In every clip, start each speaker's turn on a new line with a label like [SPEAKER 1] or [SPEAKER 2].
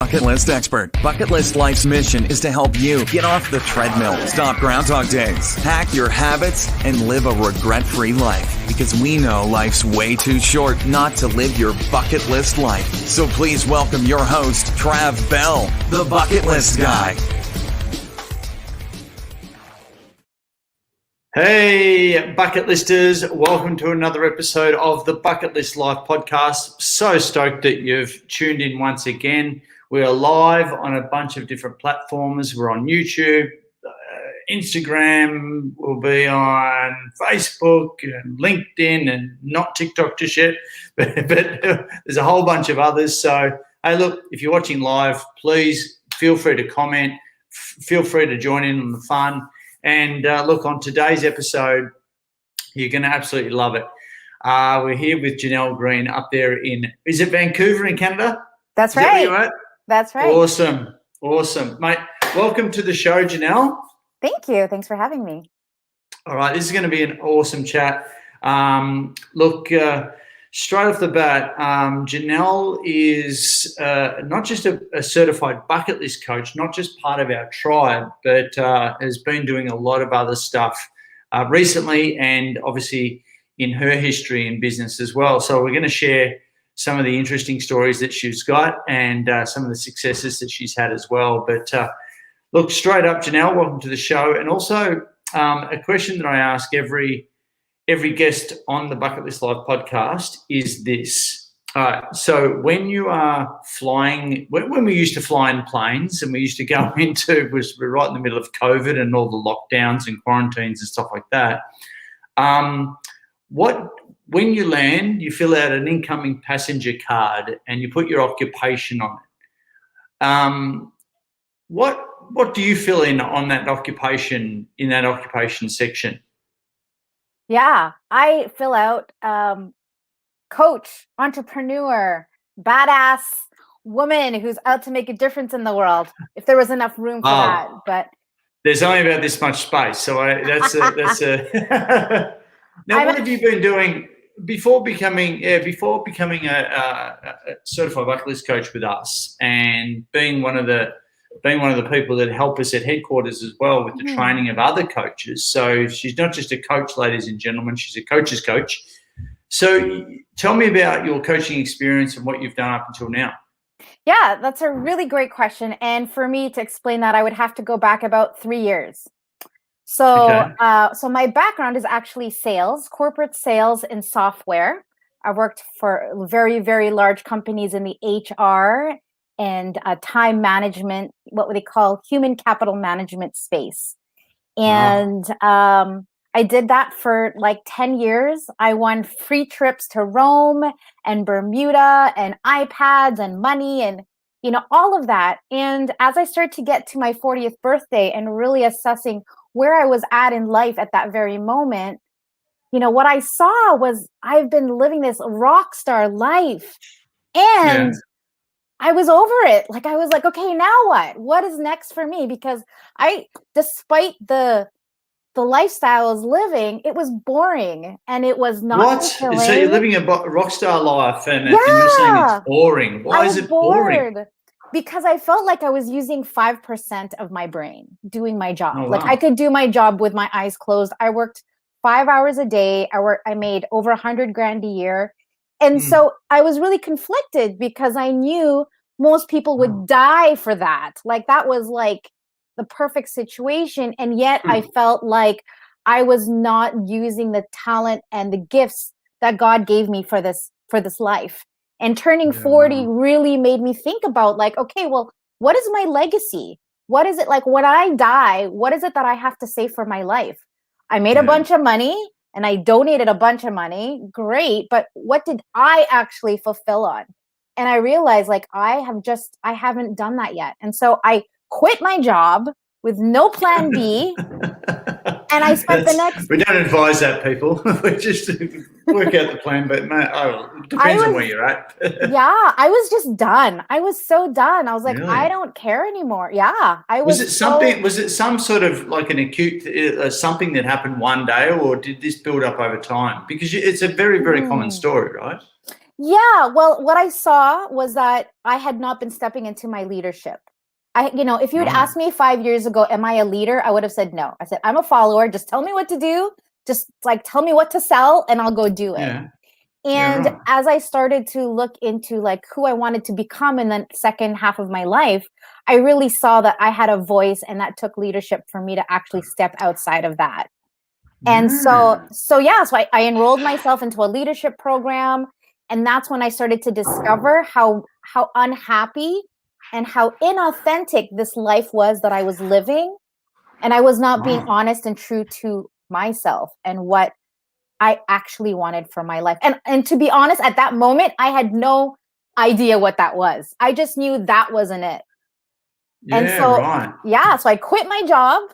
[SPEAKER 1] bucket list expert. Bucket List Life's mission is to help you get off the treadmill, stop Groundhog Days, hack your habits, and live a regret-free life. Because we know life's way too short not to live your bucket list life. So please welcome your host, Trav Bell, the Bucket List Guy.
[SPEAKER 2] Hey, bucket listers, welcome to another episode of the Bucket List Life podcast. So stoked that you've tuned in once again. We are live on a bunch of different platforms. We're on YouTube, Instagram, we'll be on Facebook and LinkedIn and not TikTok just yet, but there's a whole bunch of others. So, hey, look, if you're watching live, please feel free to comment, feel free to join in on the fun. And look, on today's episode, you're going to absolutely love it. We're here with Jeanell Greene up there is it Vancouver in Canada?
[SPEAKER 3] That's right.
[SPEAKER 2] Is that where you're at?
[SPEAKER 3] That's right.
[SPEAKER 2] Awesome. Mate, welcome to the show, Jeanell.
[SPEAKER 3] Thank you. Thanks for having me.
[SPEAKER 2] All right, this is going to be an awesome chat. Straight off the bat, Jeanell is not just a certified bucket list coach, not just part of our tribe, but has been doing a lot of other stuff recently and obviously in her history in business as well. So we're going to share some of the interesting stories that she's got and some of the successes that she's had as well. But look, straight up, Jeanell, welcome to the show. And also a question that I ask every guest on the Bucket List Live podcast is this. So when you are flying, when we used to fly in planes and we used to go we're right in the middle of COVID and all the lockdowns and quarantines and stuff like that. When you land, you fill out an incoming passenger card and you put your occupation on it. What do you fill in on that occupation, in that occupation section?
[SPEAKER 3] Yeah, I fill out coach, entrepreneur, badass woman who's out to make a difference in the world, if there was enough room for that. But
[SPEAKER 2] there's only about this much space, so that's a. Now, what have you been doing before becoming a certified bucket list coach with us, and being one of the people that help us at headquarters as well with the training of other coaches. So she's not just a coach, ladies and gentlemen, she's a coach's coach. So tell me about your coaching experience and what you've done up until now.
[SPEAKER 3] Yeah, that's a really great question. And for me to explain that, I would have to go back about 3 years. So, so my background is actually sales, corporate sales and software. I worked for very, very large companies in the HR and time management, what they call human capital management space. And I did that for like 10 years. I won free trips to Rome and Bermuda and iPads and money and, all of that. And as I started to get to my 40th birthday and really assessing where I was at in life at that very moment, what I saw was I've been living this rock star life. And I was over it. Like, I was like, okay, now what? What is next for me? Because despite the lifestyle I was living, it was boring and it was not fulfilling.
[SPEAKER 2] So you're living a rock star life and you're saying it's boring. Why is it boring?
[SPEAKER 3] Because I felt like I was using 5% of my brain doing my job.
[SPEAKER 2] Oh, wow.
[SPEAKER 3] Like, I could do my job with my eyes closed. I worked 5 hours a day. I made over $100,000 a year. And so I was really conflicted because I knew most people would die for that. Like, that was like the perfect situation. And yet I felt like I was not using the talent and the gifts that God gave me for this life. And turning 40 really made me think about, like, okay, well, what is my legacy? What is it like when I die? What is it that I have to say for my life? I made a bunch of money and I donated a bunch of money. Great. But what did I actually fulfill on? And I realized, like, I haven't done that yet. And so I quit my job with no plan B. And I spent the next...
[SPEAKER 2] We don't advise that, people. We just work out the plan, but it depends on where you're at.
[SPEAKER 3] Yeah, I was just done. I was so done. I was like, really? I don't care anymore. Yeah, I was.
[SPEAKER 2] Was it some sort of like an acute something that happened one day, or did this build up over time? Because it's a very, very common story, right?
[SPEAKER 3] Yeah, well, what I saw was that I had not been stepping into my leadership. If you had
[SPEAKER 2] Right.
[SPEAKER 3] asked me 5 years ago, am I a leader? I would have said no. I said, I'm a follower. Just tell me what to do. Just like tell me what to sell and I'll go do it.
[SPEAKER 2] Yeah. Yeah,
[SPEAKER 3] And
[SPEAKER 2] right.
[SPEAKER 3] as I started to look into like who I wanted to become in the second half of my life, I really saw that I had a voice and that took leadership for me to actually step outside of that. And so,
[SPEAKER 2] Yeah.
[SPEAKER 3] I enrolled myself into a leadership program, and that's when I started to discover how unhappy and how inauthentic this life was that I was living, and I was not being
[SPEAKER 2] Right.
[SPEAKER 3] honest and true to myself and what I actually wanted for my life. And to be honest, at that moment, I had no idea what that was. I just knew that wasn't it. And
[SPEAKER 2] Yeah,
[SPEAKER 3] so,
[SPEAKER 2] right.
[SPEAKER 3] so I quit my job.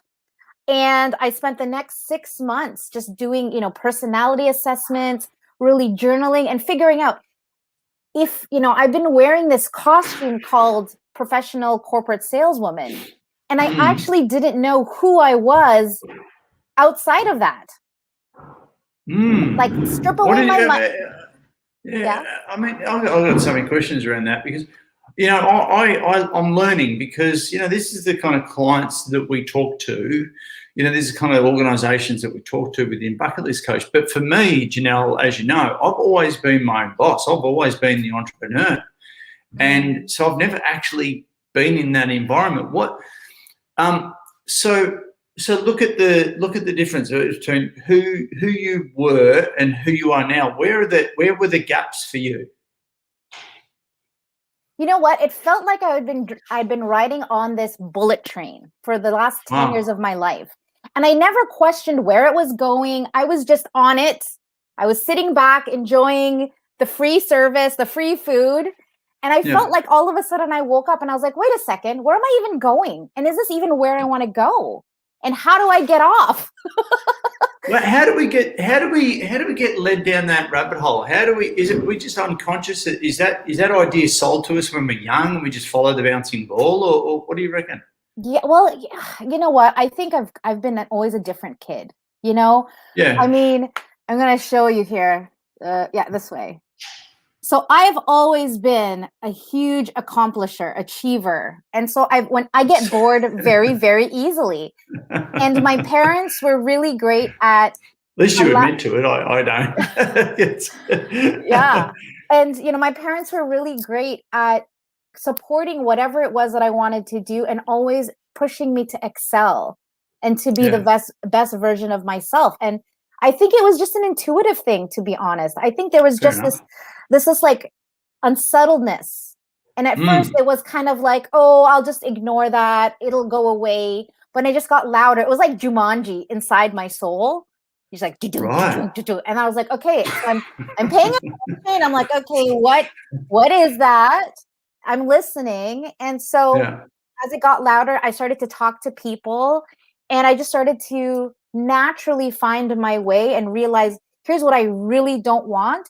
[SPEAKER 3] And I spent the next 6 months just doing, personality assessments, really journaling and figuring out if, I've been wearing this costume called professional corporate saleswoman. And I actually didn't know who I was outside of that. Like strip
[SPEAKER 2] What
[SPEAKER 3] away
[SPEAKER 2] did
[SPEAKER 3] my
[SPEAKER 2] you?
[SPEAKER 3] mind.
[SPEAKER 2] Yeah,
[SPEAKER 3] Yeah.
[SPEAKER 2] I mean, I've got so many questions around that because, I'm learning because, this is the kind of clients that we talk to. These are kind of organisations that we talk to within Bucket List Coach. But for me, Jeanell, as you know, I've always been my own boss. I've always been the entrepreneur, and so I've never actually been in that environment. So look at the difference between who you were and who you are now. Where were the gaps for you?
[SPEAKER 3] You know what? It felt like I'd been riding on this bullet train for the last 10 years
[SPEAKER 2] Wow.
[SPEAKER 3] of my life. And I never questioned where it was going. I was just on it. I was sitting back enjoying the free service, the free food. And I
[SPEAKER 2] Yeah.
[SPEAKER 3] felt like all of a sudden I woke up and I was like, wait a second, where am I even going? And is this even where I want to go? And how do I get off?
[SPEAKER 2] Well, how do we get led down that rabbit hole? We just unconscious? Is that idea sold to us when we're young and we just follow the bouncing ball, or what do you reckon?
[SPEAKER 3] Yeah, well, you know what? I think I've been always a different kid. I
[SPEAKER 2] Yeah.
[SPEAKER 3] mean, I'm gonna show you here. This way. So I've always been a huge accomplisher, achiever, and so when I get bored very, very easily. And my parents were really great at.
[SPEAKER 2] At least you admit to it. I don't.
[SPEAKER 3] Yeah, and my parents were really great at supporting whatever it was that I wanted to do and always pushing me to excel and to be the
[SPEAKER 2] Yeah.
[SPEAKER 3] best version of myself. And I think it was just an intuitive thing, to be honest. I think there was
[SPEAKER 2] Fair
[SPEAKER 3] just
[SPEAKER 2] enough.
[SPEAKER 3] this like unsettledness. And at first it was kind of like, oh, I'll just ignore that. It'll go away. But it just got louder. It was like Jumanji inside my soul. He's like,
[SPEAKER 2] Right.
[SPEAKER 3] and I was like, okay, so I'm paying attention. I'm like, okay, what is that? I'm listening. And so
[SPEAKER 2] Yeah.
[SPEAKER 3] as it got louder, I started to talk to people and I just started to naturally find my way and realize here's what I really don't want.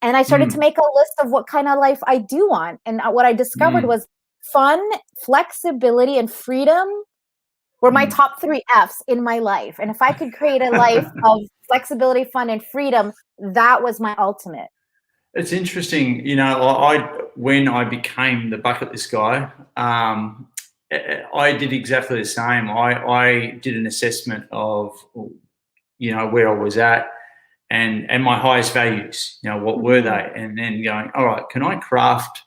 [SPEAKER 3] And I started to make a list of what kind of life I do want. And what I discovered was fun, flexibility, and freedom were my top 3 F's in my life. And if I could create a life of flexibility, fun, and freedom, that was my ultimate.
[SPEAKER 2] It's interesting, when I became the bucket list guy, I did exactly the same. I did an assessment of, where I was at and my highest values, what were they? And then going, all right, can I craft,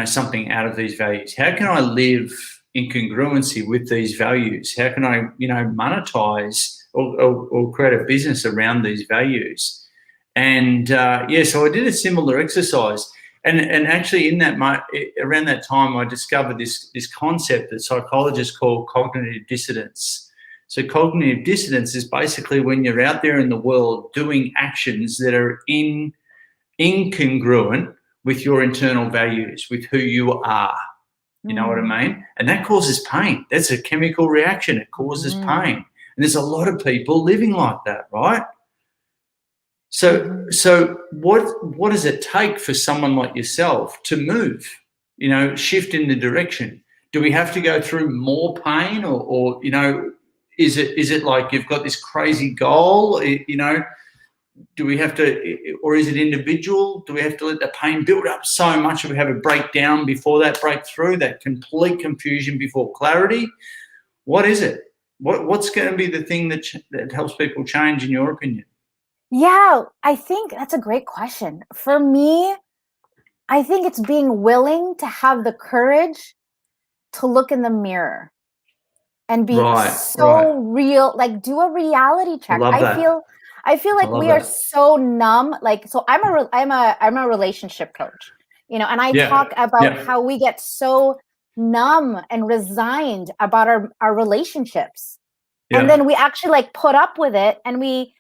[SPEAKER 2] something out of these values? How can I live in congruency with these values? How can I, monetize or create a business around these values? And so I did a similar exercise, and actually around that time, I discovered this concept that psychologists call cognitive dissonance. So cognitive dissonance is basically when you're out there in the world doing actions that are incongruent with your internal values, with who you are. You know what I mean? And that causes pain. That's a chemical reaction. It causes pain, and there's a lot of people living like that, right? So what does it take for someone like yourself to move, shift in the direction? Do we have to go through more pain or is it like you've got this crazy goal, do we have to, or is it individual? Do we have to let the pain build up so much that we have a breakdown before that breakthrough, that complete confusion before clarity? What is it? What's going to be the thing that helps people change, in your opinion?
[SPEAKER 3] Yeah, I think that's a great question. For me, I think it's being willing to have the courage to look in the mirror and be real, like do a reality check.
[SPEAKER 2] I love that.
[SPEAKER 3] I feel like we are so numb. Like, so I'm a relationship coach, you know, and I talk about how we get so numb and resigned about our relationships. And then we actually like put up with it, and we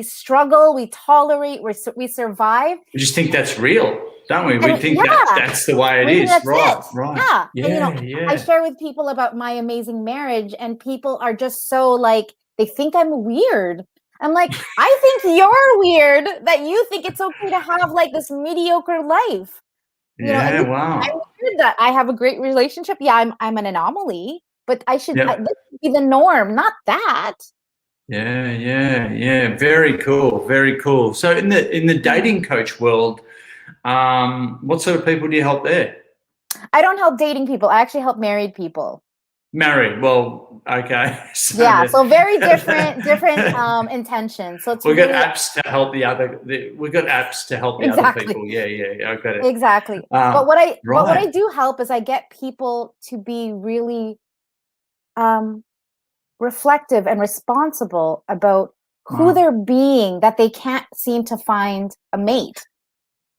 [SPEAKER 3] struggle, we tolerate, we survive.
[SPEAKER 2] We just think that's real, don't we? We think that's the way it is. Right.
[SPEAKER 3] Yeah. And, I share with people about my amazing marriage, and people are just so like, they think I'm weird. I'm like, I think you're weird that you think it's okay to have like this mediocre life. You know,
[SPEAKER 2] wow.
[SPEAKER 3] I'm weird that I have a great relationship. Yeah, I'm an anomaly, but this should be the norm, not that.
[SPEAKER 2] Yeah. Very cool. Very cool. So in the dating coach world, what sort of people do you help there?
[SPEAKER 3] I don't help dating people. I actually help married people.
[SPEAKER 2] Married. Well, okay.
[SPEAKER 3] So very different intentions. So
[SPEAKER 2] we've got apps to help we've got apps to help the other people. Yeah. I got it.
[SPEAKER 3] Exactly. But what I do help is I get people to be really reflective and responsible about who they're being, that they can't seem to find a mate.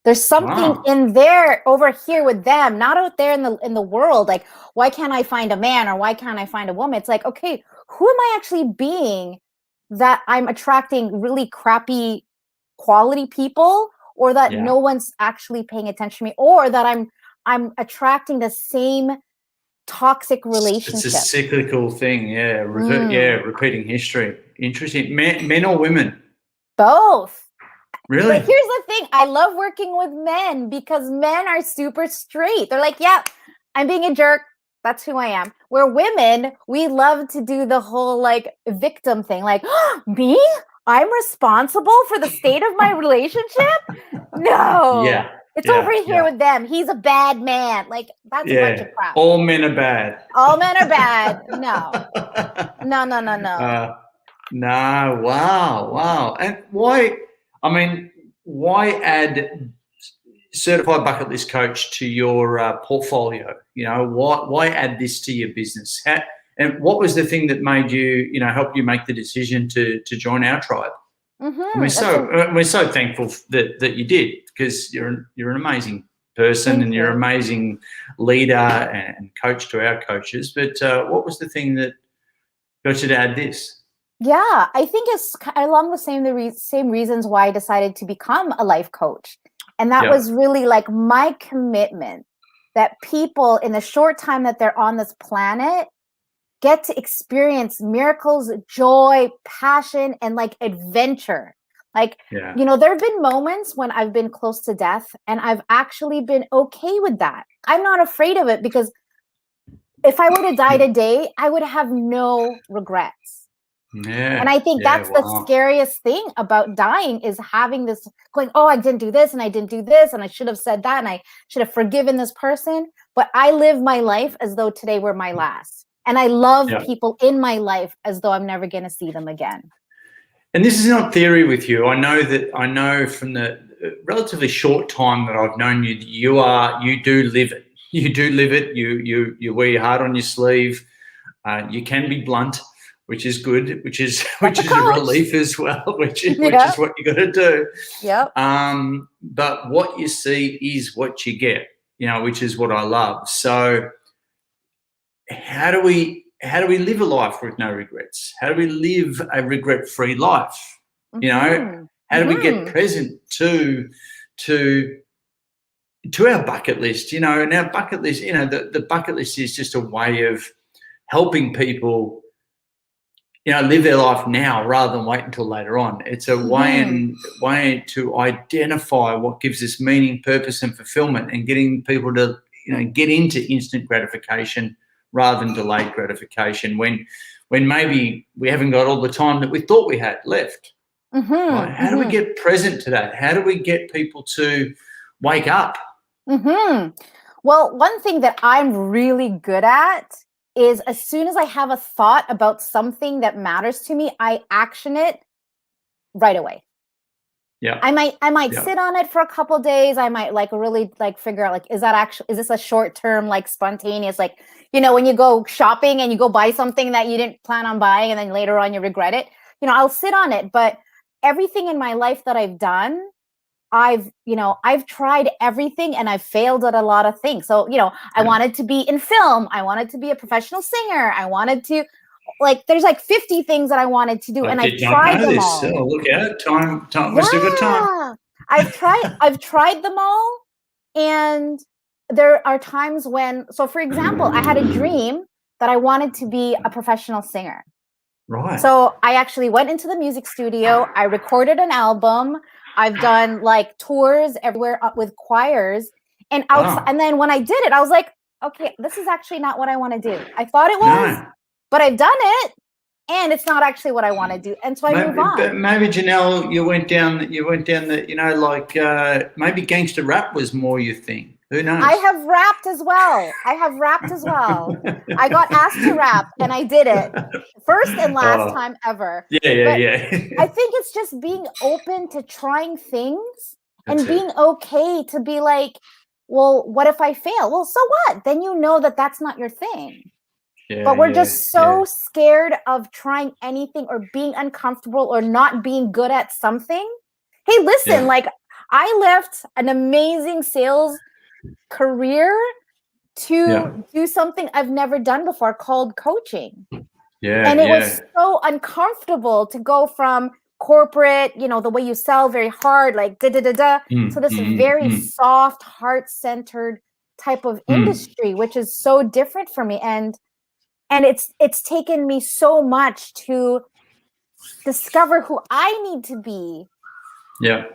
[SPEAKER 3] There's something in there over here with them, not out there in the world. Like, why can't I find a man, or why can't I find a woman? It's like, okay, who am I actually being that I'm attracting really crappy quality people, or that no one's actually paying attention to me, or that I'm attracting the same toxic relationship?
[SPEAKER 2] It's a cyclical thing. Repeating history. Interesting. Men or women?
[SPEAKER 3] Both.
[SPEAKER 2] Really?
[SPEAKER 3] But here's the thing. I love working with men because men are super straight. They're like, yeah, I'm being a jerk. That's who I am. Where women, we love to do the whole like victim thing. Like, me? I'm responsible for the state of my relationship? No.
[SPEAKER 2] Yeah.
[SPEAKER 3] It's over here with them. He's a bad man. Like, that's a bunch of crap.
[SPEAKER 2] All men are bad.
[SPEAKER 3] All men are bad. No.
[SPEAKER 2] No. Wow. And why add certified bucket list coach to your portfolio? You know, why add this to your business? And what was the thing that made you, help you make the decision to join our tribe? Mm-hmm. We're so thankful that you did, because you're an amazing person and you're an amazing leader and coach to our coaches. But what was the thing that got you to add this?
[SPEAKER 3] Yeah, I think it's along the same reasons why I decided to become a life coach. And that was really like my commitment that people in the short time that they're on this planet get to experience miracles, joy, passion, and like adventure. Like, there have been moments when I've been close to death, and I've actually been okay with that. I'm not afraid of it, because if I were to die today, I would have no regrets.
[SPEAKER 2] Yeah.
[SPEAKER 3] And I think that's the scariest thing about dying, is having this going, oh, I didn't do this and I didn't do this and I should have said that and I should have forgiven this person. But I live my life as though today were my last. And I love people in my life as though I'm never going to see them again.
[SPEAKER 2] And this is not theory with you. I know from the relatively short time that I've known you, you do live it. You do live it. You wear your heart on your sleeve. You can be blunt, which is good, which is a relief as well, which is what you got to do.
[SPEAKER 3] Yep.
[SPEAKER 2] But what you see is what you get, which is what I love. So how do we live a life with no regrets? How do we live a regret-free life?
[SPEAKER 3] Mm-hmm.
[SPEAKER 2] How do we get present to our bucket list? And our bucket list, the bucket list is just a way of helping people live their life now rather than wait until later on. It's a way to identify what gives us meaning, purpose, and fulfillment, and getting people to get into instant gratification rather than delayed gratification when maybe we haven't got all the time that we thought we had left. Right? How do we get present to that? How do we get people to wake up?
[SPEAKER 3] Well, one thing that I'm really good at is as soon as I have a thought about something that matters to me, I action it right away.
[SPEAKER 2] Yeah.
[SPEAKER 3] I might sit on it for a couple of days. I might really figure out is this a short term spontaneous when you go shopping and you go buy something that you didn't plan on buying and then later on you regret it. I'll sit on it, but everything in my life that I've done, I've tried everything and I've failed at a lot of things. So, I wanted to be in film. I wanted to be a professional singer. I wanted to there's 50 things that I wanted to do, and I've tried them all.
[SPEAKER 2] Oh, look out. Time. We've still got time.
[SPEAKER 3] I've tried them all. And there are times when, so for example, I had a dream that I wanted to be a professional singer.
[SPEAKER 2] Right.
[SPEAKER 3] So I actually went into the music studio. I recorded an album. I've done tours everywhere with choirs. And and then when I did it, I was like, okay, this is actually not what I want to do. I thought it was, but I've done it, and it's not actually what I want to do. And so I move on.
[SPEAKER 2] But maybe, Jeanell, you went down the, maybe gangster rap was more your thing. Who knows?
[SPEAKER 3] I have rapped as well. I got asked to rap, and I did it. First and last time ever.
[SPEAKER 2] Yeah.
[SPEAKER 3] I think it's just being open to trying things and being okay to be well, what if I fail? Well, so what? Then that's not your thing. But we're just so scared of trying anything or being uncomfortable or not being good at something. Hey, listen, I left an amazing sales career to do something I've never done before called coaching. And it was so uncomfortable to go from corporate, the way you sell very hard, so this very soft, heart-centered type of industry, which is so different for me. And it's taken me so much to discover who I need to be.
[SPEAKER 2] Yeah.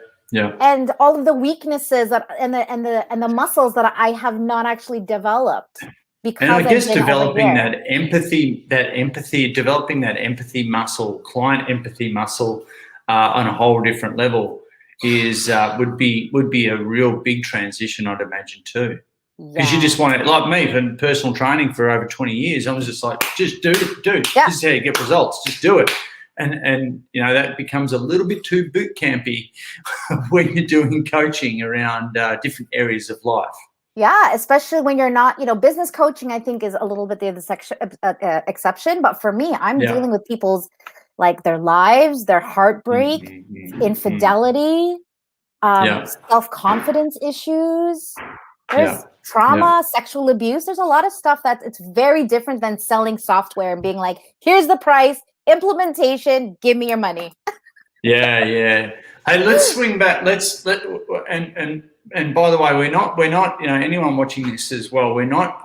[SPEAKER 3] And all of the weaknesses and the muscles that I have not actually developed. Because
[SPEAKER 2] and I guess developing that empathy, developing that empathy muscle, client empathy muscle, on a whole different level would be a real big transition, I'd imagine too. Because you just want it, like me, for personal training for over 20 years, I was just like, just do it. This is how you get results. Just do it. And that becomes a little bit too boot campy when you're doing coaching around different areas of life.
[SPEAKER 3] Yeah, especially when you're not, business coaching, I think, is a little bit the exception. But for me, I'm dealing with people's, their lives, their heartbreak, infidelity, self-confidence issues. There's trauma, sexual abuse. There's a lot of stuff it's very different than selling software and being like, here's the price, implementation, give me your money.
[SPEAKER 2] Yeah. Hey, let's swing back. And by the way, we're not, anyone watching this as well, we're not,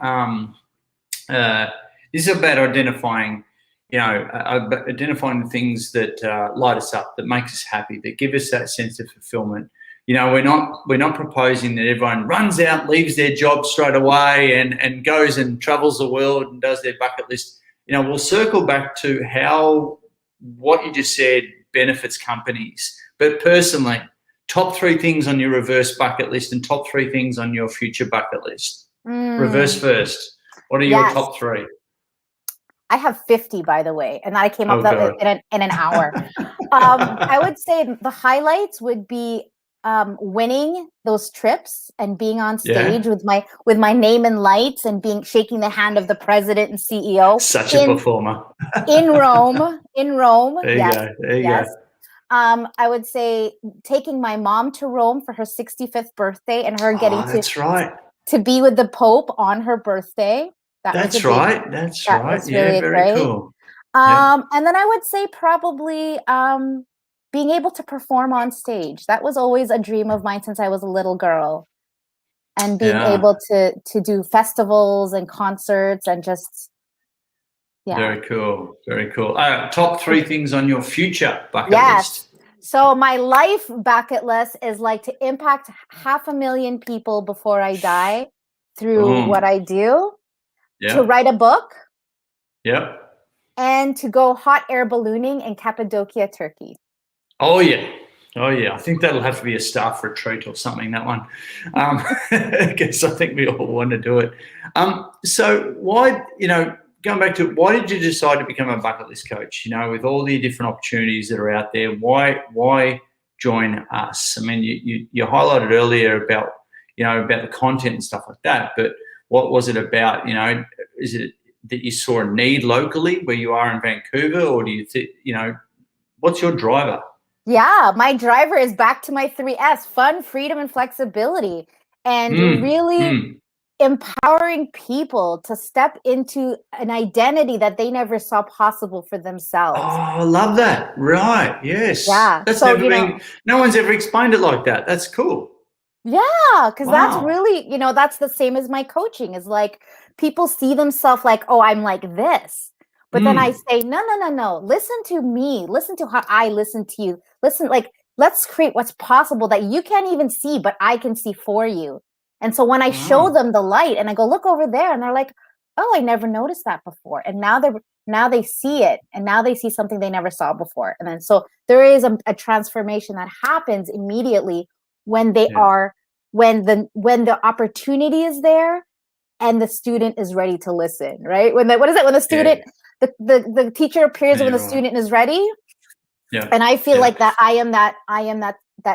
[SPEAKER 2] this is about identifying the things that light us up, that make us happy, that give us that sense of fulfillment. We're not proposing that everyone runs out, leaves their job straight away and goes and travels the world and does their bucket list. We'll circle back to how what you just said benefits companies. But personally, top 3 things on your reverse bucket list and top 3 things on your future bucket list. Reverse first. What are your top 3?
[SPEAKER 3] I have 50, by the way, and I came up with that in an hour. I would say the highlights would be winning those trips and being on stage with my name in lights and shaking the hand of the president and CEO.
[SPEAKER 2] Such a performer.
[SPEAKER 3] in Rome. There
[SPEAKER 2] you go.
[SPEAKER 3] I would say taking my mom to Rome for her 65th birthday and her getting to be with the Pope on her birthday.
[SPEAKER 2] That's right.
[SPEAKER 3] Really
[SPEAKER 2] very cool.
[SPEAKER 3] And then I would say probably being able to perform on stage. That was always a dream of mine since I was a little girl. And being able to do festivals and concerts and just,
[SPEAKER 2] Very cool. Top 3 things on your future bucket list.
[SPEAKER 3] So my life bucket list is to impact 500,000 people before I die through what I do. To write a book.
[SPEAKER 2] Yep.
[SPEAKER 3] And to go hot air ballooning in Cappadocia, Turkey.
[SPEAKER 2] Oh yeah. Oh yeah. I think that'll have to be a staff retreat or something, that one. Because I think we all want to do it. So why, going back to why did you decide to become a bucket list coach? With all the different opportunities that are out there, why join us? I mean, you highlighted earlier about about the content and stuff like that, but what was it about? Is it that you saw a need locally where you are in Vancouver, or do you think what's your driver?
[SPEAKER 3] Yeah, my driver is back to my 3S: fun, freedom, and flexibility. And really empowering people to step into an identity that they never saw possible for themselves.
[SPEAKER 2] Oh, I love that. Right. Yes.
[SPEAKER 3] Yeah.
[SPEAKER 2] That's
[SPEAKER 3] So,
[SPEAKER 2] never been, no one's ever explained it like that. That's cool.
[SPEAKER 3] yeah, because that's
[SPEAKER 2] Wow.
[SPEAKER 3] really, that's the same as my coaching, is like people see themselves like, oh, I'm like this. But then I say, no. Listen to me. Listen to how I listen to you. Listen, like, let's create what's possible that you can't even see, but I can see for you. And so when I show them the light and I go, look over there, and they're like, oh, I never noticed that before. And now they see it, and now they see something they never saw before. And then so there is a transformation that happens immediately when they are when the opportunity is there and the student is ready to listen, right? When the student the teacher appears when the student is ready. Yeah. And I feel like that I am that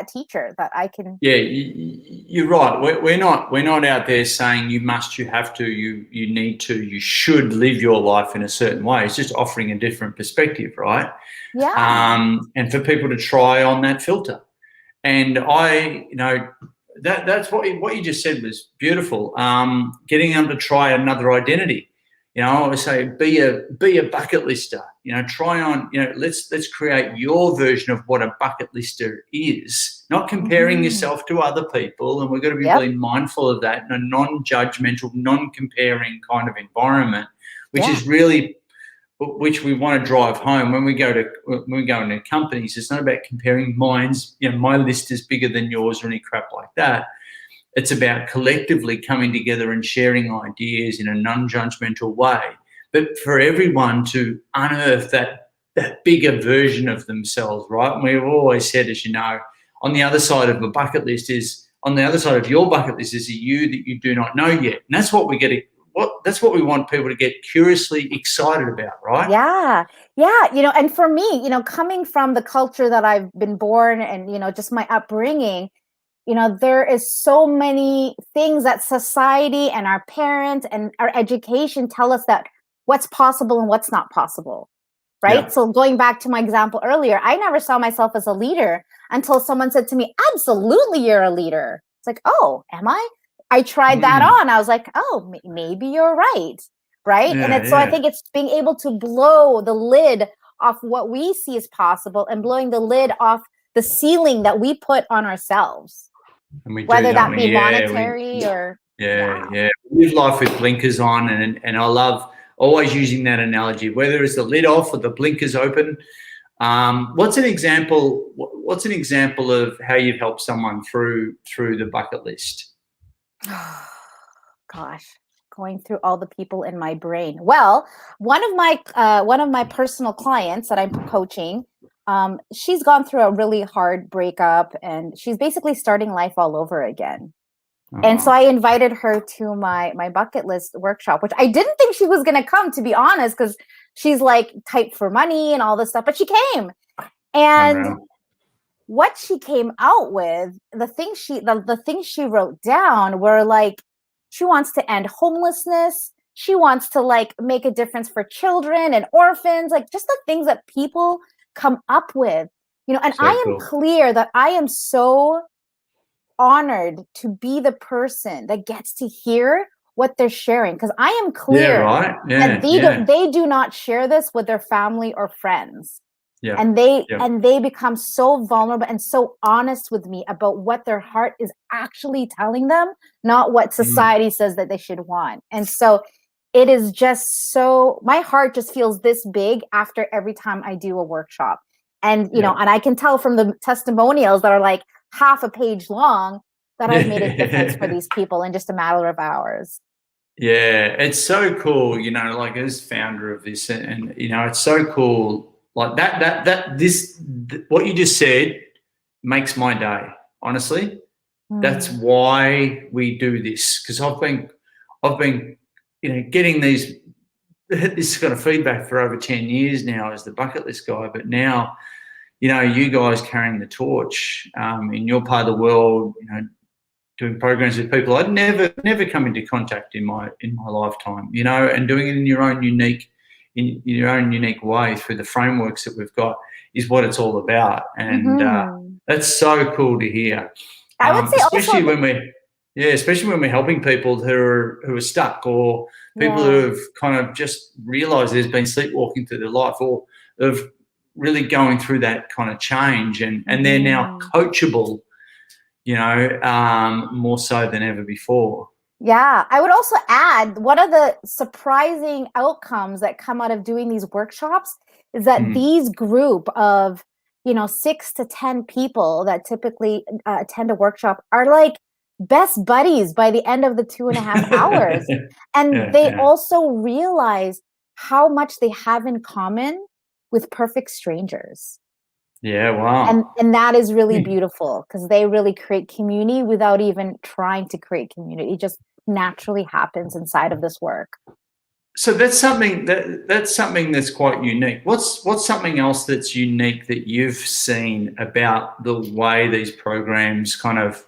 [SPEAKER 3] teacher that I can.
[SPEAKER 2] Yeah, you're right. We're not out there saying you must, you have to, you need to, you should live your life in a certain way. It's just offering a different perspective, right?
[SPEAKER 3] Yeah.
[SPEAKER 2] And for people to try on that filter. And that's what you just said was beautiful. Getting them to try another identity. I always say be a bucket lister. Try on. Let's create your version of what a bucket lister is. Not comparing yourself to other people, and we've got to be really mindful of that in a non-judgmental, non-comparing kind of environment, which is really which we want to drive home when we go into companies. It's not about comparing minds. My list is bigger than yours or any crap like that. It's about collectively coming together and sharing ideas in a non-judgmental way, but for everyone to unearth that bigger version of themselves, right? And we've always said, as you know, on the other side of your bucket list is a you that you do not know yet. And that's what that's what we want people to get curiously excited about, right?
[SPEAKER 3] Yeah. And for me, coming from the culture that I've been born and, just my upbringing, there is so many things that society and our parents and our education tell us that what's possible and what's not possible, right? Yeah. So going back to my example earlier, I never saw myself as a leader until someone said to me, absolutely, you're a leader. It's like, oh, am I? I tried that on. I was like, oh, maybe you're right. Right. Yeah, so I think it's being able to blow the lid off what we see as possible and blowing the lid off the ceiling that we put on ourselves. Whether that be monetary or.
[SPEAKER 2] We live life with blinkers on. And I love always using that analogy, whether it's the lid off or the blinkers open. What's an example of how you've helped someone through the bucket list?
[SPEAKER 3] Gosh, going through all the people in my brain. Well, one of my personal clients that I'm coaching, she's gone through a really hard breakup and she's basically starting life all over again. And so I invited her to my bucket list workshop, which I didn't think she was going to come, to be honest, because she's like type for money and all this stuff, but she came. And what she came out with, the things she wrote down were like, she wants to end homelessness. She wants to like make a difference for children and orphans, like just the things that people come up with, and so I am clear that I am so honored to be the person that gets to hear what they're sharing. Cause I am clear that they do not share this with their family or friends. Yeah. And they become so vulnerable and so honest with me about what their heart is actually telling them, not what society says that they should want. And so it is just so, my heart just feels this big after every time I do a workshop. And, and I can tell from the testimonials that are like half a page long that I've made a difference for these people in just a matter of hours.
[SPEAKER 2] Yeah, it's so cool, like as founder of this, and it's so cool Like what you just said makes my day, honestly. That's why we do this, because I've been getting this kind of feedback for over 10 years now as the bucket list guy, but now you guys carrying the torch in your part of the world, doing programs with people I'd never come into contact in my lifetime, and doing it in your own unique way through the frameworks that we've got is what it's all about, and that's so cool to hear.
[SPEAKER 3] I would say
[SPEAKER 2] especially when we're helping people who are stuck, or people who have kind of just realised there's been sleepwalking through their life, or of really going through that kind of change, and they're now coachable, more so than ever before.
[SPEAKER 3] Yeah, I would also add, one of the surprising outcomes that come out of doing these workshops is that these group of 6 to 10 people that typically attend a workshop are like best buddies by the end of the 2.5 hours. And they also realize how much they have in common with perfect strangers.
[SPEAKER 2] Yeah, wow.
[SPEAKER 3] And that is really beautiful, because they really create community without even trying to create community. It just naturally happens inside of this work.
[SPEAKER 2] So that's something that's quite unique. What's something else that's unique that you've seen about the way these programs kind of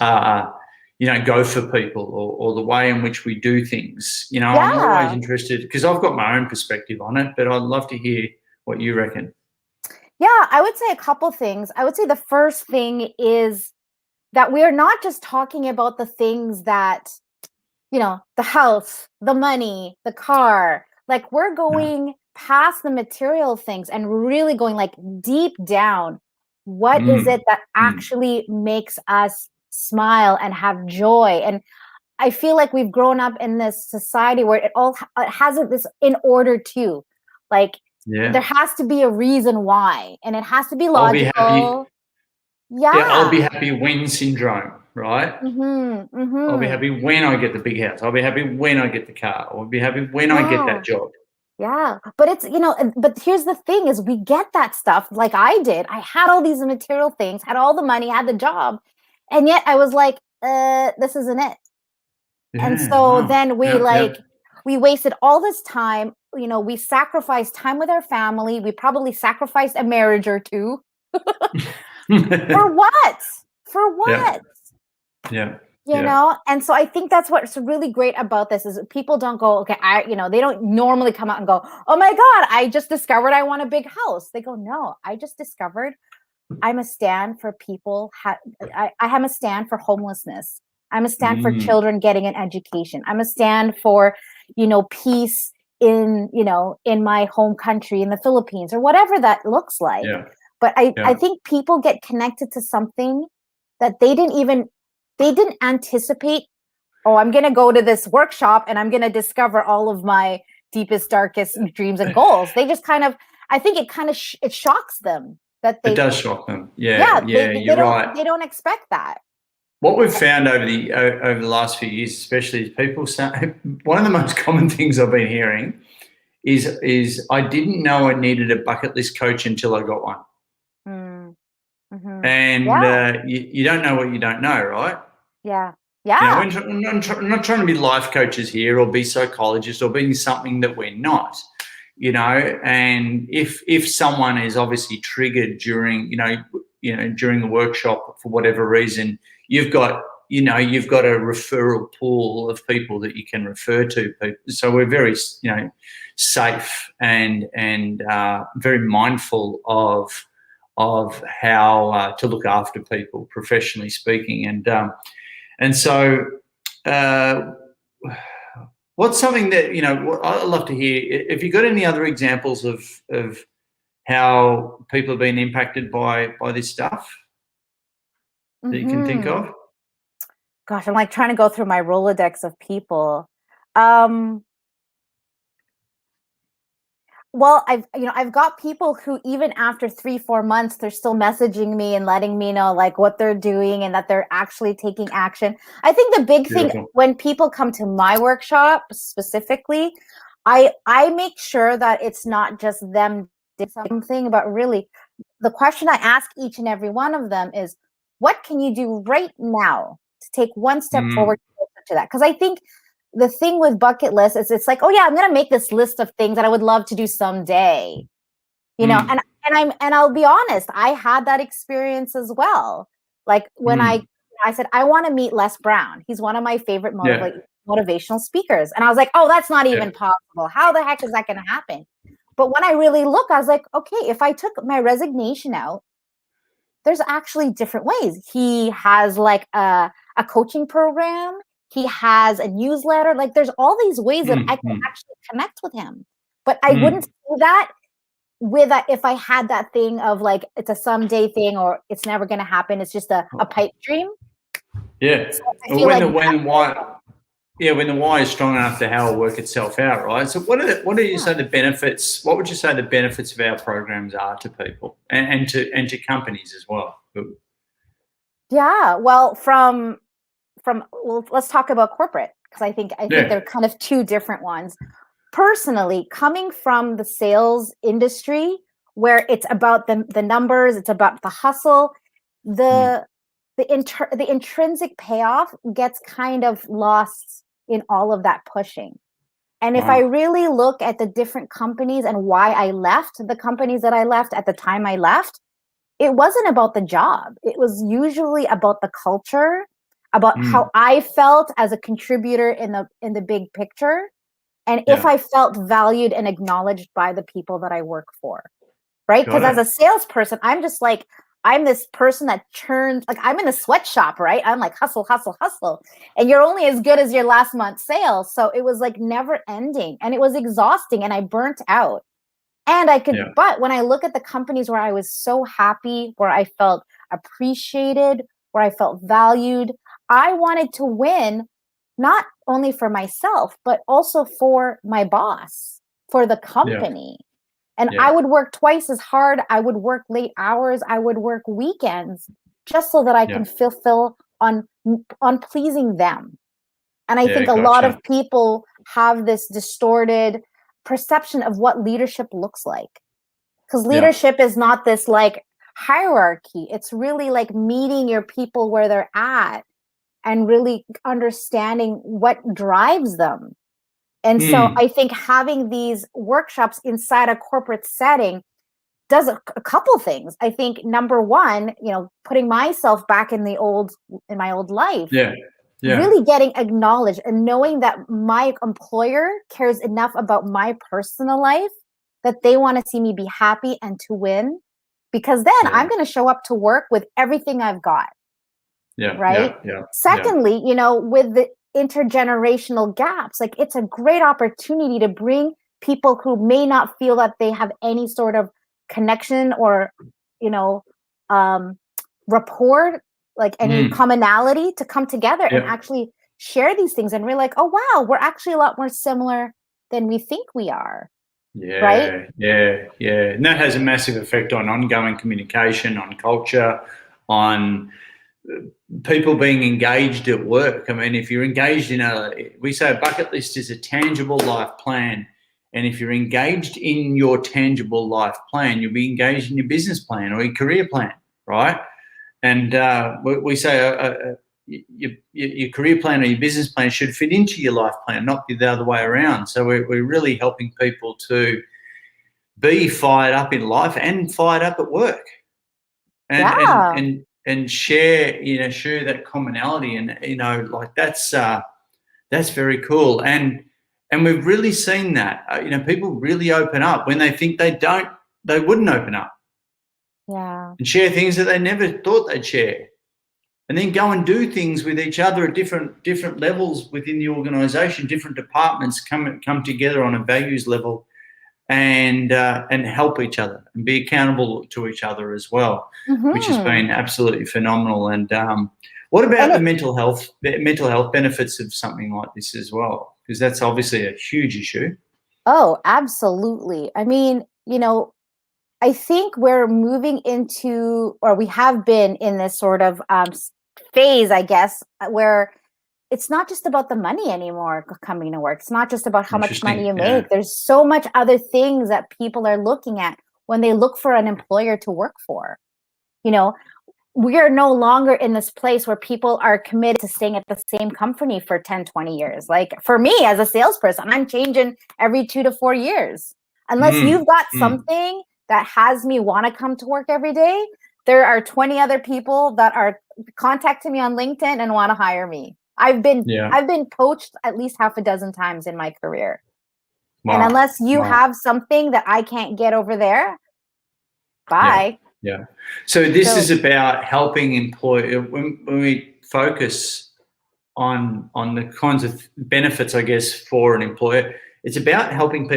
[SPEAKER 2] go for people, or the way in which we do things? I'm always interested, because I've got my own perspective on it, but I'd love to hear what you reckon.
[SPEAKER 3] Yeah, I would say a couple things. I would say the first thing is that we are not just talking about the things that, the house, the money, the car. Like, we're going past the material things and really going like deep down. What is it that actually makes us smile and have joy? And I feel like we've grown up in this society where it has this in order to, like, there has to be a reason why, and it has to be logical.
[SPEAKER 2] I'll be happy when syndrome, right? I'll be happy when I get the big house. I'll be happy when I get the car. I'll be happy when I get that job.
[SPEAKER 3] Yeah, but it's, but here's the thing is, we get that stuff like I did. I had all these material things, had all the money, had the job, and yet I was like, this isn't it. And so then we wasted all this time. We sacrificed time with our family. We probably sacrificed a marriage or two. For what? And so I think that's what's really great about this, is people don't go, okay, they don't normally come out and go, oh my God, I just discovered I want a big house. They go, no, I just discovered I'm a stand for people. I am a stand for homelessness. I'm a stand for children getting an education. I'm a stand for, peace in my home country, in the Philippines, or whatever that looks like. But I think people get connected to something that they didn't anticipate. Oh, I'm going to go to this workshop and I'm going to discover all of my deepest, darkest dreams and goals. They just kind of, I think it kind of, it shocks them. It
[SPEAKER 2] does shock them. You're right.
[SPEAKER 3] They don't expect that.
[SPEAKER 2] What we've found over the last few years, especially, is people say, one of the most common things I've been hearing is I didn't know I needed a bucket list coach until I got one. And you don't know what you don't know, right?
[SPEAKER 3] Yeah.
[SPEAKER 2] We're not trying to be life coaches here, or be psychologists, or being something that we're not. And if someone is obviously triggered during during the workshop for whatever reason, you've got a referral pool of people that you can refer to. So we're very safe and very mindful of how to look after people, professionally speaking, and so. What's something that, I'd love to hear, if you've got any other examples of how people have been impacted by this stuff that you can think of?
[SPEAKER 3] Gosh, I'm like trying to go through my Rolodex of people. Well, I've got people who, even after 3-4 months, they're still messaging me and letting me know like what they're doing and that they're actually taking action. I think the big thing when people come to my workshop specifically, I make sure that it's not just them did something, but really the question I ask each and every one of them is, what can you do right now to take one step forward to that? Because I think the thing with bucket lists is it's like, oh yeah, I'm going to make this list of things that I would love to do someday, and I'll be honest, I had that experience as well. Like when I said, I want to meet Les Brown. He's one of my favorite motivational speakers. And I was like, oh, that's not even possible. How the heck is that going to happen? But when I really look, I was like, okay, if I took my resignation out, there's actually different ways. He has like a coaching program. He has a newsletter. Like there's all these ways that I can actually connect with him. But I wouldn't do that if I had that thing of like, it's a someday thing or it's never going to happen. It's just a pipe dream.
[SPEAKER 2] Yeah.
[SPEAKER 3] So
[SPEAKER 2] when the why is strong enough, the how will work itself out, right? So what do you say the benefits? What would you say the benefits of our programs are to people and to companies as well?
[SPEAKER 3] Yeah. Well, let's talk about corporate, because I think they're kind of two different ones. Personally, coming from the sales industry where it's about the numbers, it's about the hustle, the intrinsic payoff gets kind of lost in all of that pushing. And if I really look at the different companies and why I left the companies that I left at the time I left, it wasn't about the job. It was usually about the culture, about how I felt as a contributor in the big picture. And if I felt valued and acknowledged by the people that I work for, right? Because as a salesperson, I'm just like, I'm this person that churns, like I'm in a sweatshop, right? I'm like hustle, hustle, hustle. And you're only as good as your last month's sales. So it was like never ending and it was exhausting and I burnt out. And but when I look at the companies where I was so happy, where I felt appreciated, where I felt valued, I wanted to win, not only for myself, but also for my boss, for the company. And I would work twice as hard. I would work late hours. I would work weekends just so that I can fulfill on pleasing them. And I think a lot of people have this distorted perception of what leadership looks like. Because leadership is not this like hierarchy. It's really like meeting your people where they're at and really understanding what drives them. And so I think having these workshops inside a corporate setting does a couple things. I think number one, putting myself back in my old life, really getting acknowledged and knowing that my employer cares enough about my personal life that they want to see me be happy and to win, because then I'm going to show up to work with everything I've got. Secondly, with the intergenerational gaps, like it's a great opportunity to bring people who may not feel that they have any sort of connection or rapport, like any commonality, to come together and actually share these things. And we're like, oh wow, we're actually a lot more similar than we think we are. Right?
[SPEAKER 2] And that has a massive effect on ongoing communication, on culture, on people being engaged at work. I mean, if you're engaged we say a bucket list is a tangible life plan. And if you're engaged in your tangible life plan, you'll be engaged in your business plan or your career plan, right? And we say your career plan or your business plan should fit into your life plan, not be the other way around. So we're really helping people to be fired up in life and fired up at work. And share that commonality, and like that's very cool. And we've really seen that people really open up when they think they wouldn't open up, and share things that they never thought they'd share, and then go and do things with each other at different levels within the organization. Different departments come together on a values level and help each other and be accountable to each other as well, which has been absolutely phenomenal. And what about the mental health benefits of something like this as well? Because that's obviously a huge issue.
[SPEAKER 3] Oh, absolutely. I mean, I think we're moving into, or we have been in this sort of phase, I guess, where it's not just about the money anymore coming to work. It's not just about how much money you make. There's so much other things that people are looking at. when they look for an employer to work for. You know, we are no longer in this place where people are committed to staying at the same company for 10, 20 years. Like for me as a salesperson, I'm changing every 2 to 4 years. Unless you've got something that has me want to come to work every day, there are 20 other people that are contacting me on LinkedIn and want to hire me. I've been poached at least half a dozen times in my career. Wow. And unless you have something that I can't get over there, bye.
[SPEAKER 2] Yeah. So this is about helping when we focus on the kinds of benefits, I guess, for an employer, it's about helping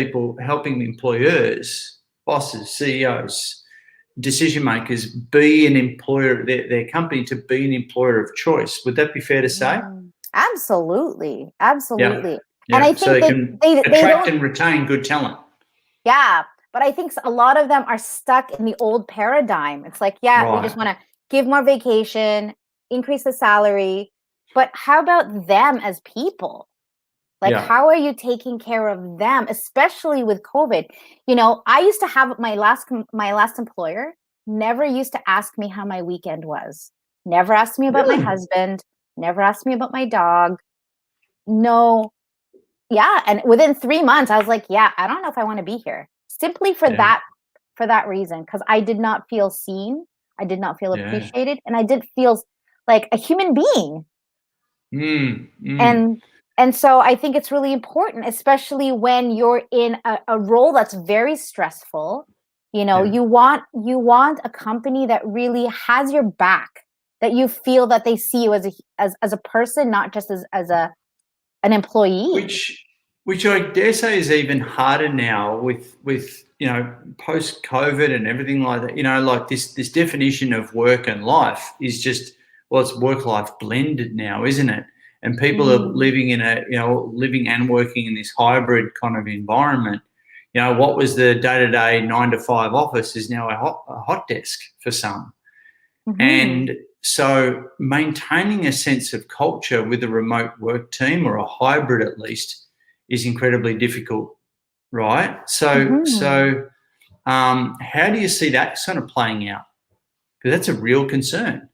[SPEAKER 2] employers, bosses, CEOs, decision makers be an employer, their company to be an employer of choice. Would that be fair to say?
[SPEAKER 3] Absolutely. Absolutely.
[SPEAKER 2] Yeah.
[SPEAKER 3] And I think
[SPEAKER 2] so they can attract and retain good talent.
[SPEAKER 3] Yeah. But I think a lot of them are stuck in the old paradigm. It's like, we just want to give more vacation, increase the salary. But how about them as people? Like, how are you taking care of them, especially with COVID? You know, I used to have my last employer never used to ask me how my weekend was. Never asked me about my husband. Never asked me about my dog. No. Yeah. And within 3 months, I was like, I don't know if I want to be here. Simply for that reason, because I did not feel seen. I did not feel appreciated. And I didn't feel like a human being. And so I think it's really important, especially when you're in a role that's very stressful. You know, you want a company that really has your back, that you feel that they see you as a person, not just as an employee.
[SPEAKER 2] Which I dare say is even harder now with post COVID and everything like that. You know, like this definition of work and life is just, it's work life blended now, isn't it? And people are living living and working in this hybrid kind of environment. You know, what was the day-to-day 9 to 5 office is now a hot desk for some. And so maintaining a sense of culture with a remote work team, or a hybrid at least, is incredibly difficult, right? So how do you see that sort of playing out? Because that's a real concern.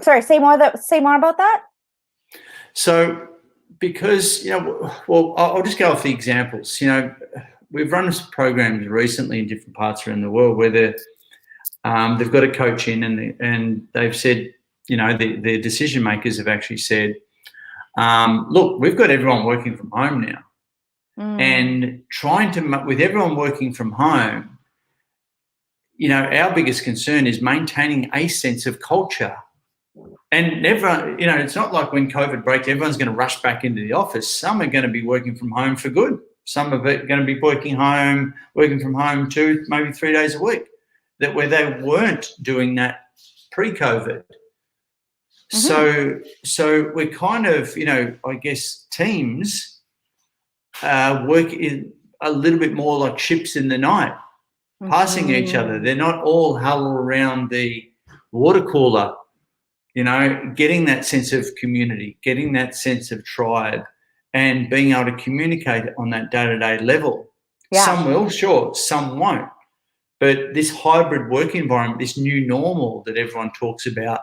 [SPEAKER 3] Sorry, say more about that.
[SPEAKER 2] So, because I'll just go off the examples. You know, we've run some programs recently in different parts around the world where they've got a coach in, and they've said, the decision makers have actually said, look, we've got everyone working from home now, and with everyone working from home, our biggest concern is maintaining a sense of culture. And everyone, it's not like when COVID breaks, everyone's going to rush back into the office. Some are going to be working from home for good. Some of it going to be working from home 2, maybe 3 days a week, where they weren't doing that pre-COVID. So we're kind of, I guess teams work in a little bit more like ships in the night, passing each other. They're not all huddled around the water cooler, getting that sense of community, getting that sense of tribe, and being able to communicate on that day-to-day level. Yeah. Some will, sure, some won't. But this hybrid work environment, this new normal that everyone talks about,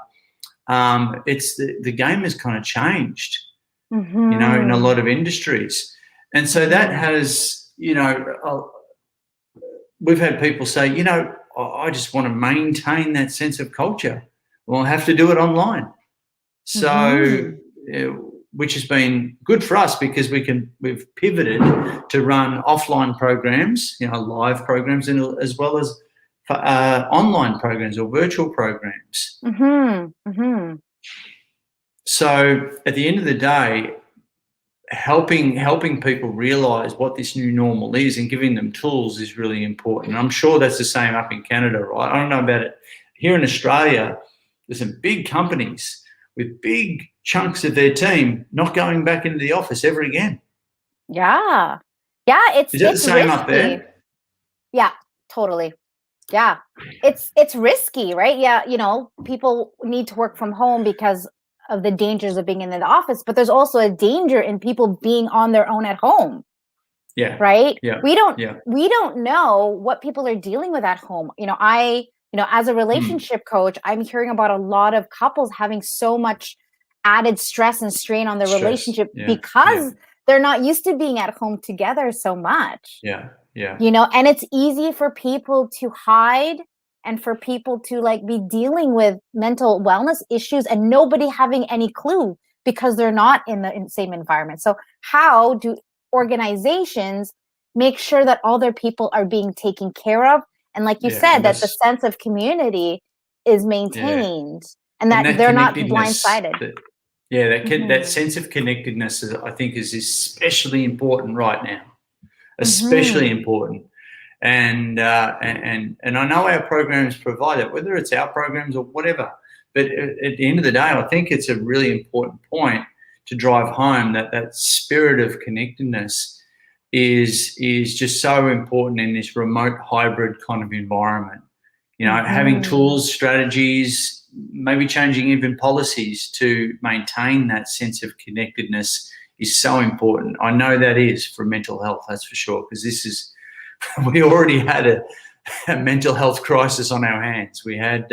[SPEAKER 2] it's the game has kind of changed, in a lot of industries. And so that has, we've had people say, I just want to maintain that sense of culture. Well, I have to do it online. So, which has been good for us because we've pivoted to run offline programs, live programs, as well as online programs or virtual programs. So at the end of the day, helping people realise what this new normal is and giving them tools is really important. I'm sure that's the same up in Canada, right? I don't know about it. Here in Australia, there's some big companies with big chunks of their team not going back into the office ever again.
[SPEAKER 3] Yeah. Is that the same risky. Up there? Yeah, totally. Yeah. It's risky, right? Yeah, people need to work from home because of the dangers of being in the office, but there's also a danger in people being on their own at home.
[SPEAKER 2] Yeah.
[SPEAKER 3] Right.
[SPEAKER 2] Yeah.
[SPEAKER 3] We don't know what people are dealing with at home. As a relationship coach, I'm hearing about a lot of couples having so much added stress and strain on their relationship because they're not used to being at home together so much.
[SPEAKER 2] Yeah. Yeah.
[SPEAKER 3] And it's easy for people to hide and for people to be dealing with mental wellness issues and nobody having any clue because they're not in the same environment. So how do organizations make sure that all their people are being taken care of? And like you said, that the sense of community is maintained and that they're not blindsided.
[SPEAKER 2] That sense of connectedness, I think, is especially important right now. Especially important. And I know our programs provide it, whether it's our programs or whatever. But at the end of the day, I think it's a really important point to drive home that spirit of connectedness is just so important in this remote hybrid kind of environment. Having tools, strategies, maybe changing even policies to maintain that sense of connectedness is so important. I know that is for mental health, that's for sure, because we already had a mental health crisis on our hands. We had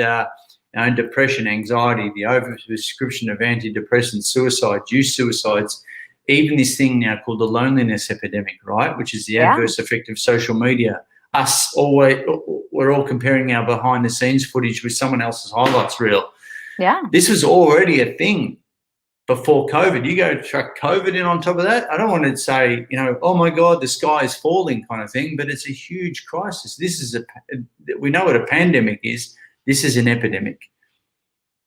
[SPEAKER 2] depression, anxiety, the overprescription of antidepressants, youth suicides, even this thing now called the loneliness epidemic, right, which is the adverse effect of social media. We're all comparing our behind-the-scenes footage with someone else's highlights reel.
[SPEAKER 3] Yeah.
[SPEAKER 2] This was already a thing before COVID. You go chuck COVID in on top of that. I don't want to say, oh my God, the sky is falling kind of thing, but it's a huge crisis. We know what a pandemic is. This is an epidemic.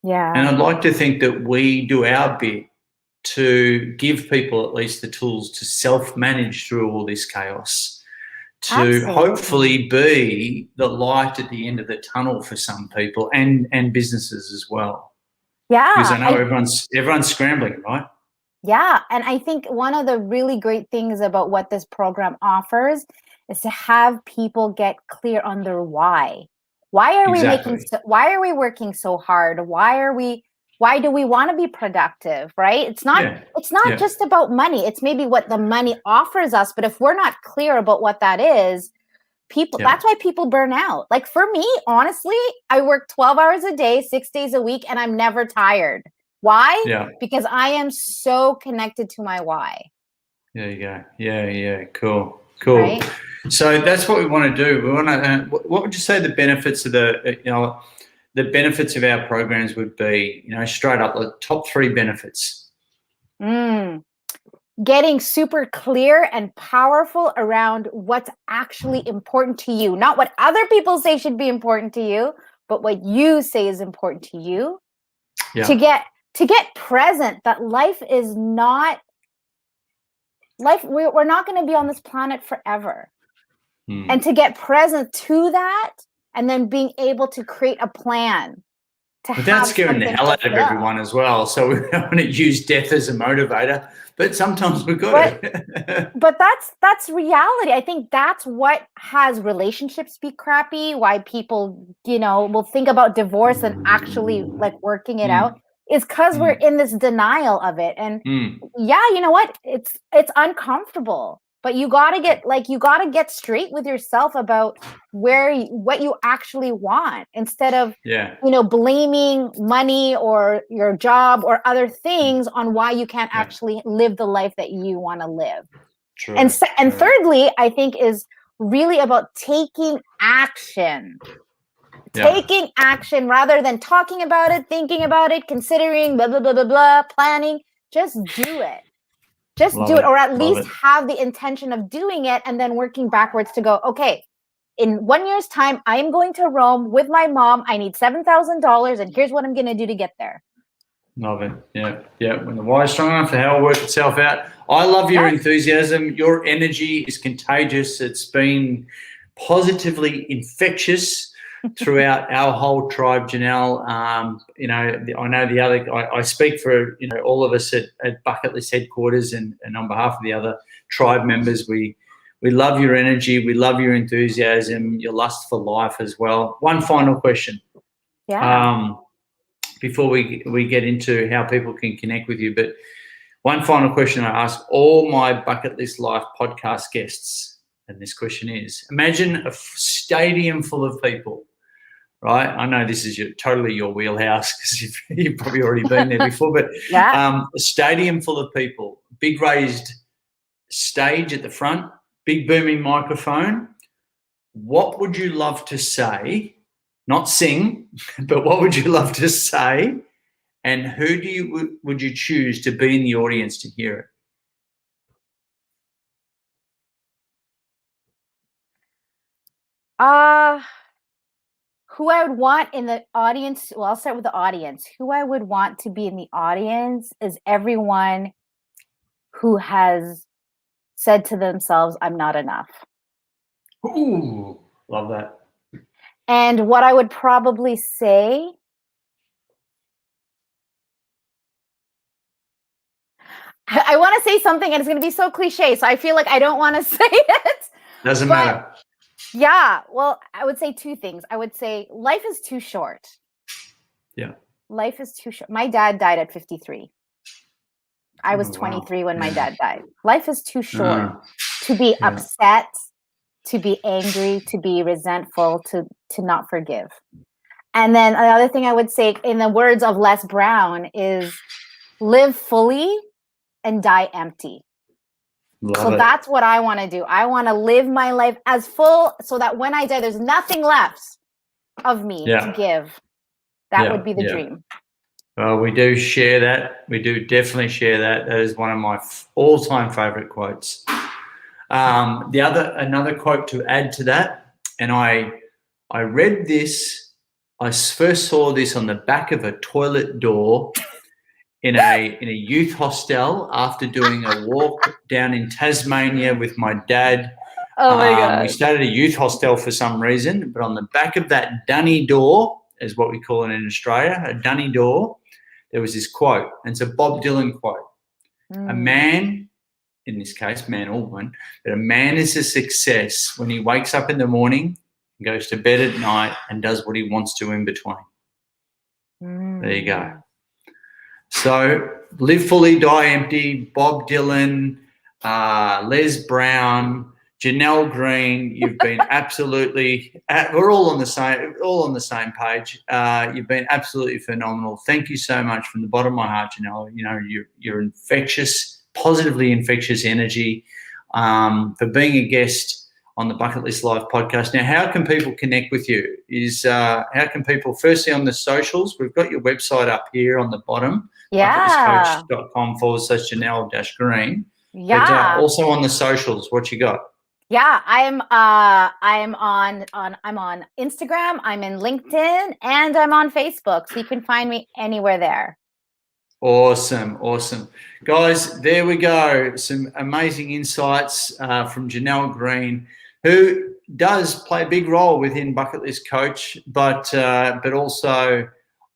[SPEAKER 3] Yeah.
[SPEAKER 2] And I'd like to think that we do our bit to give people at least the tools to self-manage through all this chaos, to hopefully be the light at the end of the tunnel for some people and businesses as well.
[SPEAKER 3] Yeah.
[SPEAKER 2] Because I know everyone's scrambling, right?
[SPEAKER 3] Yeah. And I think one of the really great things about what this program offers is to have people get clear on their why. Why are we working so hard? Why do we want to be productive, right? It's not just about money. It's maybe what the money offers us, but if we're not clear about what that is, that's why people burn out. Like for me, honestly, I work 12 hours a day, 6 days a week, and I'm never tired. Why?
[SPEAKER 2] Yeah.
[SPEAKER 3] Because I am so connected to my why.
[SPEAKER 2] There you go. Yeah. Cool.
[SPEAKER 3] Right?
[SPEAKER 2] So that's what we want to do. We want to. What would you say the benefits of the benefits of our programs would be? Straight up, the top 3 benefits.
[SPEAKER 3] Getting super clear and powerful around what's actually important to you, not what other people say should be important to you, but what you say is important to you. Yeah. To get present that life is not life. We're not going to be on this planet forever. And to get present to that and then being able to create a plan.
[SPEAKER 2] Without scaring the hell out of everyone as well. So we don't want to use death as a motivator, but sometimes we've got to.
[SPEAKER 3] But that's reality. I think that's what has relationships be crappy, why people, will think about divorce and actually working it out, is because we're in this denial of it. And you know what? It's uncomfortable. But you gotta get straight with yourself about what you actually want instead of blaming money or your job or other things on why you can't actually live the life that you want to live.
[SPEAKER 2] True.
[SPEAKER 3] And thirdly, I think is really about taking action. Taking action rather than talking about it, thinking about it, considering blah blah blah blah blah, planning. Just do it. Just do it, or at least have the intention of doing it and then working backwards to go, okay, in 1 year's time, I am going to Rome with my mom. I need $7,000 and here's what I'm going to do to get there.
[SPEAKER 2] Love it. Yeah. When the why is strong enough, the how will work itself out. I love your enthusiasm. Your energy is contagious. It's been positively infectious throughout our whole tribe, Jeanell. I know I speak for all of us at Bucket List headquarters, and on behalf of the other tribe members, we love your energy, we love your enthusiasm, your lust for life as well. One final question, before we get into how people can connect with you, but One final question I ask all my Bucket List Life podcast guests, and this question is, imagine a stadium full of people, right? I know this is totally your wheelhouse because you've probably already been there before, but a stadium full of people, big raised stage at the front, big booming microphone. What would you love to say? Not sing, but what would you love to say? And who would you choose to be in the audience to hear it?
[SPEAKER 3] Who I would want in the audience, well, I'll start with the audience. Who I would want to be in the audience is everyone who has said to themselves, I'm not enough.
[SPEAKER 2] Ooh, love that.
[SPEAKER 3] And what I would probably say, I want to say something and it's going to be so cliche, so I feel like I don't want to say it.
[SPEAKER 2] Doesn't matter.
[SPEAKER 3] Yeah, well, I would say two things. I would say life is too short.
[SPEAKER 2] Yeah.
[SPEAKER 3] Life is too short. My dad died at 53. I was 23 when my dad died. Life is too short to be upset, to be angry, to be resentful, to not forgive. And then another thing I would say, in the words of Les Brown, is live fully and die empty. So that's what I want to do. I want to live my life as full so that when I die, there's nothing left of me to give. That would be the dream.
[SPEAKER 2] Well, we do share that. We do definitely share that. That is one of my all-time favorite quotes. Another quote to add to that, and I read this. I first saw this on the back of a toilet door in a youth hostel after doing a walk down in Tasmania with my dad.
[SPEAKER 3] Oh my God.
[SPEAKER 2] We started a youth hostel for some reason, but on the back of that dunny door, is what we call it in Australia, a dunny door, there was this quote, and it's a Bob Dylan quote. A man, in this case, man or woman, but a man is a success when he wakes up in the morning, goes to bed at night, and does what he wants to in between. There you go. So live fully, die empty, Bob Dylan, Les Brown, Jeanell Greene, you've been absolutely, we're all on the same page. You've been absolutely phenomenal. Thank you so much from the bottom of my heart, Jeanell. You know, you're infectious, positively infectious energy, for being a guest on the Bucket List Live podcast. Now, how can people connect with you? How can people, firstly on the socials, we've got your website up here on the bottom, bucketlistcoach.com/Jeanell-Greene.
[SPEAKER 3] Yeah.
[SPEAKER 2] But also on the socials, what you got?
[SPEAKER 3] Yeah, I'm on Instagram, I'm in LinkedIn, and I'm on Facebook. So you can find me anywhere there.
[SPEAKER 2] Awesome. Guys, there we go. Some amazing insights from Jeanell Greene, who does play a big role within Bucket List Coach, but also,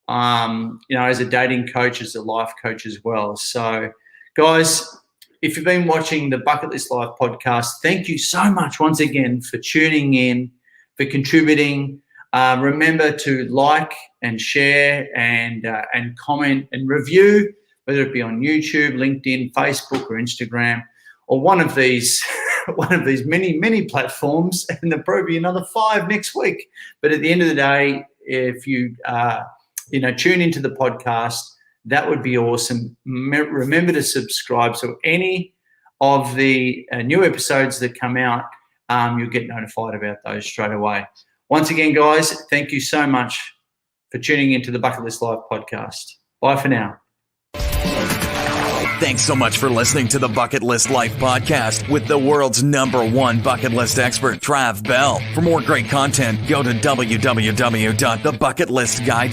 [SPEAKER 2] as a dating coach, as a life coach as well. So, guys, if you've been watching the Bucket List Live podcast, thank you so much once again for tuning in, for contributing. Remember to like and share and comment and review, whether it be on YouTube, LinkedIn, Facebook, or Instagram, or one of these many platforms, and there'll probably be another 5 next week. But at the end of the day, if you tune into the podcast, that would be awesome. Remember to subscribe, so any of the new episodes that come out, you'll get notified about those straight away. Once again, guys, thank you so much for tuning into the Bucket List Live podcast. Bye for now.
[SPEAKER 1] Thanks so much for listening to the Bucket List Life podcast with the world's #1 bucket list expert, Trav Bell. For more great content, go to www.thebucketlistguide.com.